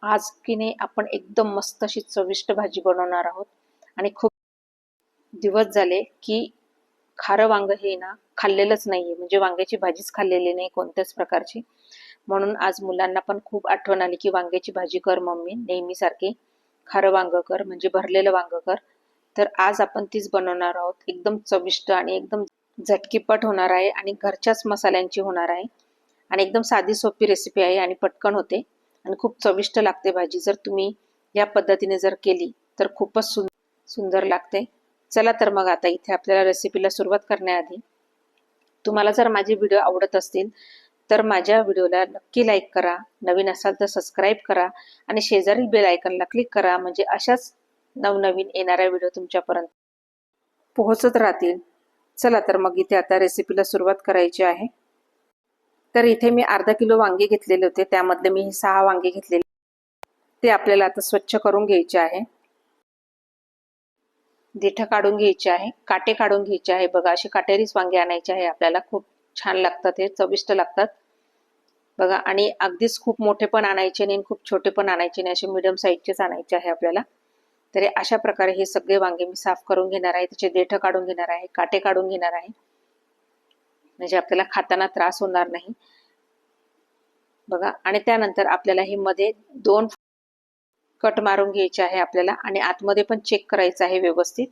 आज की नाही आपण एकदम मस्त अशी चविष्ट भाजी बनवणार आहोत. आणि खूप दिवस झाले की खारं वांग हे ना खाल्लेलंच नाहीये, म्हणजे वांग्याची भाजीच खाल्लेली नाही कोणत्याच प्रकारची. म्हणून आज मुलांना पण खूप आठवण आली की वांग्याची भाजी कर मम्मी, नेहमीसारखी खारं वांग कर, म्हणजे भरलेलं वांग कर. तर आज आपण तीच बनवणार आहोत. एकदम चविष्ट आणि एकदम झटकीपट होणार आहे आणि घरच्याच मसाल्यांची होणार आहे. आणि एकदम साधी सोपी रेसिपी आहे आणि पटकन होते आणि खूप चविष्ट लागते भाजी. जर तुम्ही या पद्धतीने जर केली तर खूपच सुंदर लागते. चला तर मग आता इथे आपल्याला रेसिपीला सुरुवात करण्याआधी तुम्हाला जर माझे व्हिडिओ आवडत असतील तर माझ्या व्हिडिओला नक्की लाईक करा, नवीन असाल तर सबस्क्राईब करा आणि शेजारील बेल आयकॉनला क्लिक करा, म्हणजे अशाच नवनवीन येणाऱ्या व्हिडिओ तुमच्यापर्यंत पोहोचत राहतील. चला तर मग इथे आता रेसिपीला सुरुवात करायची आहे. तर इथे मी अर्धा किलो वांगे घेतलेले होते, त्यामधले मी 6 वांगे घेतलेले. ते आपल्याला आता स्वच्छ करून घ्यायचे आहे. देठ काढून घ्यायचे आहे, काटे काढून घ्यायचे आहे. बघा असे काटेरीच वांगे आणायचे आहे आपल्याला. खूप छान लागतात, हे चविष्ट लागतात बघा. आणि अगदीच खूप मोठे पण आणायचे नाही, खूप छोटे पण आणायचे नाही, असे मीडियम साईजचेच आणायचे आहे आपल्याला. तर अशा प्रकारे हे सगळे वांगे मी साफ करून घेणार आहे, त्याचे देठ काढून घेणार आहे, काटे काढून घेणार आहे, म्हणजे आपल्याला खाताना त्रास होणार नाही बघा. आणि त्यानंतर आपल्याला हे मध्ये 2 कट मारून घ्यायचे आहे आपल्याला. आणि आतमध्ये पण चेक करायचं आहे व्यवस्थित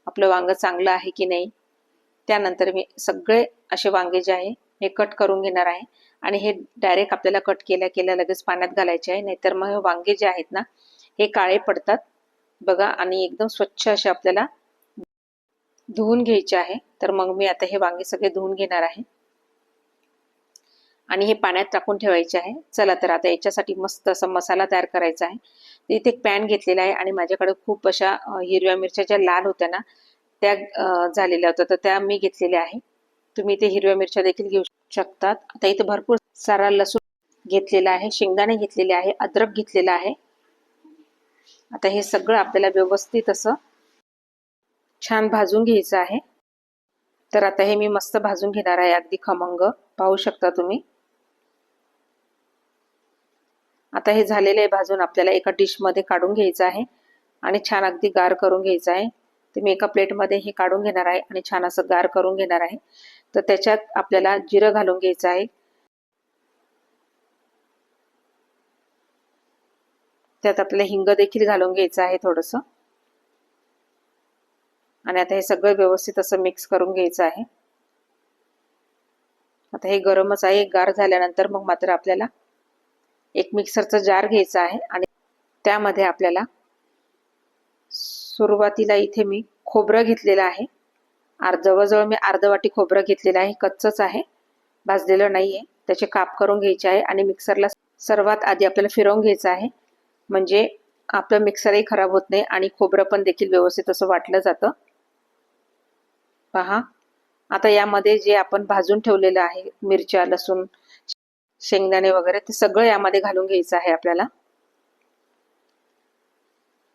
आपलं वांग चांगलं आहे की नाही. त्यानंतर मी सगळे असे वांगे जे आहे हे कट करून घेणार आहे. आणि हे डायरेक्ट आपल्याला कट केल्या केल्या लगेच पाण्यात घालायचे आहे, नाहीतर मग हे वांगे जे आहेत ना हे काळे पडतात बघा. आणि एकदम स्वच्छ असे आपल्याला धुवून घ्यायचे आहे. तर मग मी आता हे वांगे सगळे धुवून घेणार आहे आणि हे पाण्यात टाकून ठेवायचे आहे. चला तर आता याच्यासाठी मस्त असा मसाला तयार करायचा आहे. इथे एक पॅन घेतलेला आहे आणि माझ्याकडे खूप अशा हिरव्या मिरच्या ज्या लाल होत्या ना त्या झालेल्या होत्या, तर त्या मी घेतलेल्या आहे. तुम्ही इथे हिरव्या मिरच्या देखील घेऊ शकतात. आता इथे भरपूर सारा लसूण घेतलेला आहे, शेंगदाणे घेतलेले आहे, अद्रक घेतलेला आहे. आता हे सगळं आपल्याला व्यवस्थित असं छान भाजून घ्यायचं आहे. तर आता हे मी मस्त भाजून घेणार आहे, अगदी खमंग. पाहू शकता तुम्ही. आता हे झालेलं आहे भाजून, आपल्याला एका डिशमध्ये काढून घ्यायचं आहे आणि छान अगदी गार करून घ्यायचं आहे. तर मी एका प्लेटमध्ये हे काढून घेणार आहे आणि छान असं गार करून घेणार आहे. तर त्याच्यात आपल्याला जिरं घालून घ्यायचं आहे. त्यात आपल्याला हिंग देखील घालून घ्यायचं आहे थोडंसं. आणि आता हे सगळं व्यवस्थित असं मिक्स करून घ्यायचं आहे. आता हे गरमच आहे. गार झाल्यानंतर मग मात्र आपल्याला एक मिक्सरचा जार घ्यायचा आहे आणि त्यामध्ये आपल्याला सुरुवातीला इथे मी खोबरं घेतलेलं आहे. जवळजवळ मी अर्ध वाटी खोबरं घेतलेलं आहे, कच्चंच आहे, भाजलेलं नाहीये. त्याचे काप करून घ्यायचे आहे आणि मिक्सरला सर्वात आधी आपल्याला फिरवून घ्यायचं आहे, म्हणजे आपलं मिक्सरही खराब होत नाही आणि खोबरं पण देखील व्यवस्थित असं वाटलं जातं. पहा आता यामध्ये जे आपण भाजून ठेवलेलं आहे, मिरच्या, लसूण, शेंगदाणे वगैरे, ते सगळं यामध्ये घालून घ्यायचं आहे आपल्याला.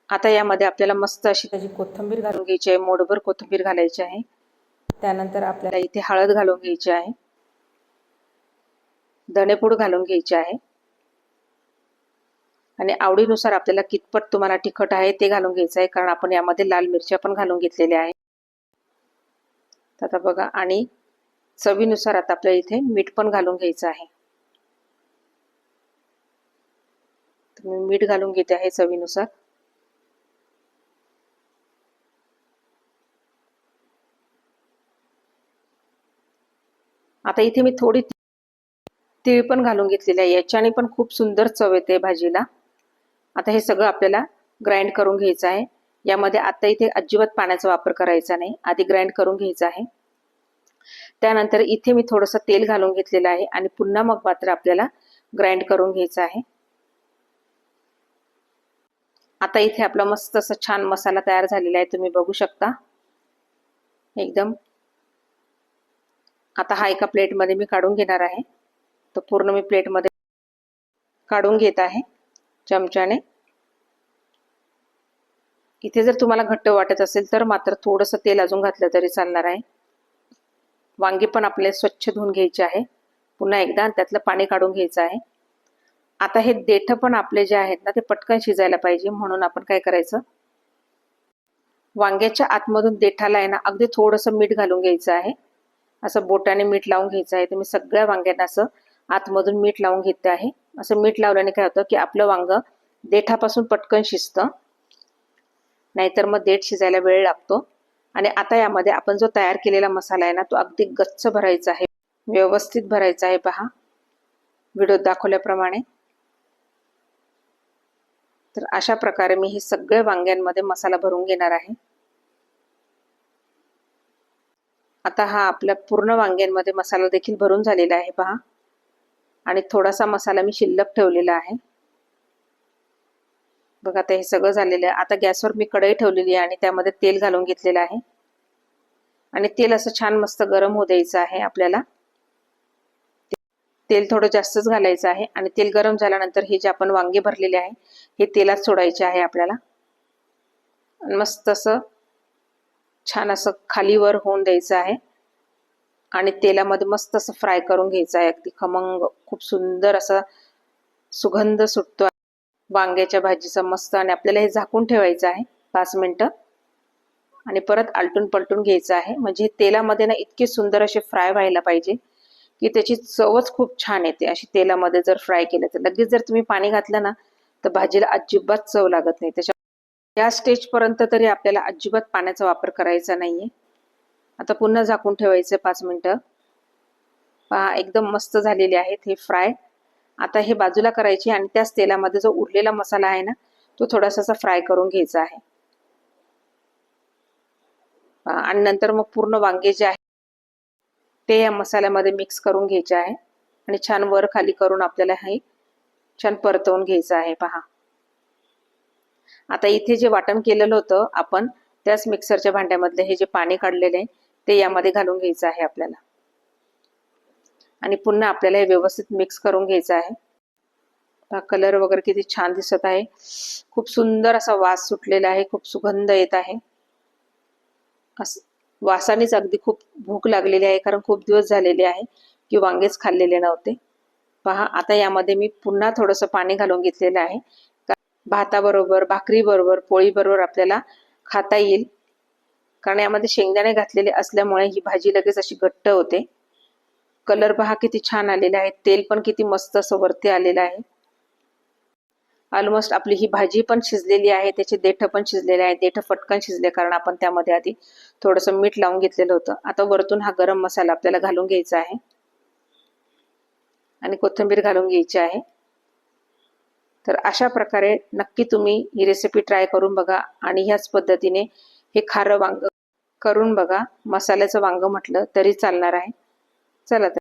आता यामध्ये आपल्याला मस्त अशी त्याची कोथिंबीर घालून घ्यायची आहे, मोठभर कोथिंबीर घालायची आहे. त्यानंतर आपल्याला इथे हळद घालून घ्यायची आहे, धनेपूड घालून घ्यायची आहे आणि आवडीनुसार आपल्याला कितपत तुम्हाला तिखट आहे ते घालून घ्यायचं आहे, कारण आपण यामध्ये लाल मिरच्या पण घालून घेतलेल्या आहे. आता बघा, आणि चवीनुसार आता आपल्याला इथे मीठ पण घालून घ्यायचं आहे. तर मी मीठ घालून घेते आहे चवीनुसार. आता इथे मी थोडी तीळ पण घालून घेतलेली आहे, याच्याने पण खूप सुंदर चव येते भाजीला. आता हे सगळं आपल्याला ग्राइंड करून घ्यायचं आहे. यामध्ये आता इथे अजिबात पाण्याचा वापर करायचा नाही, आधी ग्राइंड करून घ्यायचं आहे. त्यानंतर इथे मी थोडंसं तेल घालून घेतलेलं आहे आणि पुन्हा मग मात्र आपल्याला ग्राइंड करून घ्यायचं आहे. आता इथे आपला मस्त असं छान मसाला तयार झालेला आहे, तुम्ही बघू शकता एकदम. आता हा एका प्लेटमध्ये मी काढून घेणार आहे. तर पूर्ण मी प्लेटमध्ये काढून घेत आहे चमच्याने. इथे जर तुम्हाला घट्ट वाटत असेल तर मात्र थोडंसं तेल अजून घातलं तरी चालणार आहे. वांगी पण आपले स्वच्छ धुवून घ्यायचे आहे पुन्हा एकदा, त्यातलं पाणी काढून घ्यायचं आहे. आता हे देठ पण आपले जे आहेत ना ते पटकन शिजायला पाहिजे, म्हणून आपण काय करायचं, वांग्याच्या आतमधून देठाला आहे ना अगदी थोडंसं मीठ घालून घ्यायचं आहे. असं बोटाने मीठ लावून घ्यायचं आहे. तर मी सगळ्या वांग्यांना असं आतमधून मीठ लावून घेते आहे. असं मीठ लावल्याने काय होतं की आपलं वांग देठापासून पटकन शिजतं, नाहीतर मग देठ शिजायला वेळ लागतो. आणि आता यामध्ये आपण जो तयार केलेला मसाला आहे ना तो अगदी गच्च भरायचा आहे, व्यवस्थित भरायचा आहे. पहा व्हिडिओत दाखवल्याप्रमाणे. तर अशा प्रकारे मी हे सगळे वांग्यांमध्ये मसाला भरून घेणार आहे. आता हा आपल्या पूर्ण वांग्यांमध्ये मसाला देखील भरून झालेला आहे पहा. आणि थोडासा मसाला मी शिल्लक ठेवलेला आहे. बघा आता हे सगळं झालेलं आहे. आता गॅसवर मी कढई ठेवलेली आहे आणि त्यामध्ये तेल घालून घेतलेलं आहे. आणि तेल असं छान मस्त गरम होऊ द्यायचं आहे आपल्याला. तेल थोडं जास्तच घालायचं आहे. आणि तेल गरम झाल्यानंतर हे जे आपण वांगे भरलेले आहे हे तेलात सोडायचे आहे आपल्याला. मस्त असं छान असं खालीवर होऊन द्यायचं आहे. आणि तेलामध्ये मस्त असं फ्राय करून घ्यायचं आहे. अगदी खमंग खूप सुंदर असा सुगंध सुटतो वांग्याच्या भाजीचा मस्त. आणि आपल्याला हे झाकून ठेवायचं आहे 5 मिनिटं. आणि परत आलटून पलटून घ्यायचं आहे. म्हणजे तेलामध्ये ना इतके सुंदर असे फ्राय व्हायला पाहिजे की त्याची चवच खूप छान येते. अशी तेलामध्ये जर फ्राय केलं तर. लगेच जर तुम्ही पाणी घातलं ना तर भाजीला अजिबात चव लागत नाही. त्याच्या या स्टेजपर्यंत तरी आपल्याला अजिबात पाण्याचा वापर करायचा नाहीये. आता पुन्हा झाकून ठेवायचं 5 मिनिटं. पहा एकदम मस्त झालेले आहेत हे फ्राय. आता हे बाजूला करायचे आणि त्याच तेलामध्ये जो उरलेला मसाला आहे ना तो थोडासा फ्राय करून घ्यायचा आहे. आणि नंतर मग पूर्ण वांगे जे आहे ते या मसाल्यामध्ये मिक्स करून घ्यायचे आहे. आणि छान वर खाली करून आपल्याला हे छान परतवून घ्यायचं आहे पहा. आता इथे जे वाटण केलेलं होतं आपण त्याच मिक्सरच्या भांड्यामधले हे जे पाणी काढलेले आहे ते यामध्ये घालून घ्यायचं आहे आपल्याला. आणि पुन्हा आपल्याला हे व्यवस्थित मिक्स करून घ्यायचं आहे. कलर वगैरे किती छान दिसत आहे. खूप सुंदर असा वास सुटलेला आहे. खूप सुगंध येत आहे. वासानेच अगदी खूप भूक लागलेली आहे, कारण खूप दिवस झालेले आहे की वांगेच खाल्लेले नव्हते. पहा आता यामध्ये मी पुन्हा थोडंसं पाणी घालून घेतलेलं आहे. भाताबरोबर, भाकरीबरोबर, पोळीबरोबर आपल्याला खाता येईल. कारण यामध्ये शेंगदाणे घातलेले असल्यामुळे ही भाजी लगेच अशी घट्ट होते. कलर पहा किती छान आलेला आहे. तेल पण किती मस्त असं वरती आलेलं आहे. ऑलमोस्ट आपली ही भाजी पण शिजलेली आहे. त्याचे देठ पण शिजलेले आहे. देठ पटकन शिजले कारण आपण त्यामध्ये आधी थोडंसं मीठ लावून घेतलेलं होतं. आता वरतून हा गरम मसाला आपल्याला घालून घ्यायचा आहे. आणि कोथिंबीर घालून घ्यायची आहे. तर अशा प्रकारे नक्की तुम्ही ही रेसिपी ट्राय करून बघा. आणि ह्याच पद्धतीने हे खारं वांग करून बघा. मसाल्याचं वांग म्हटलं तरी चालणार आहे. चला तर.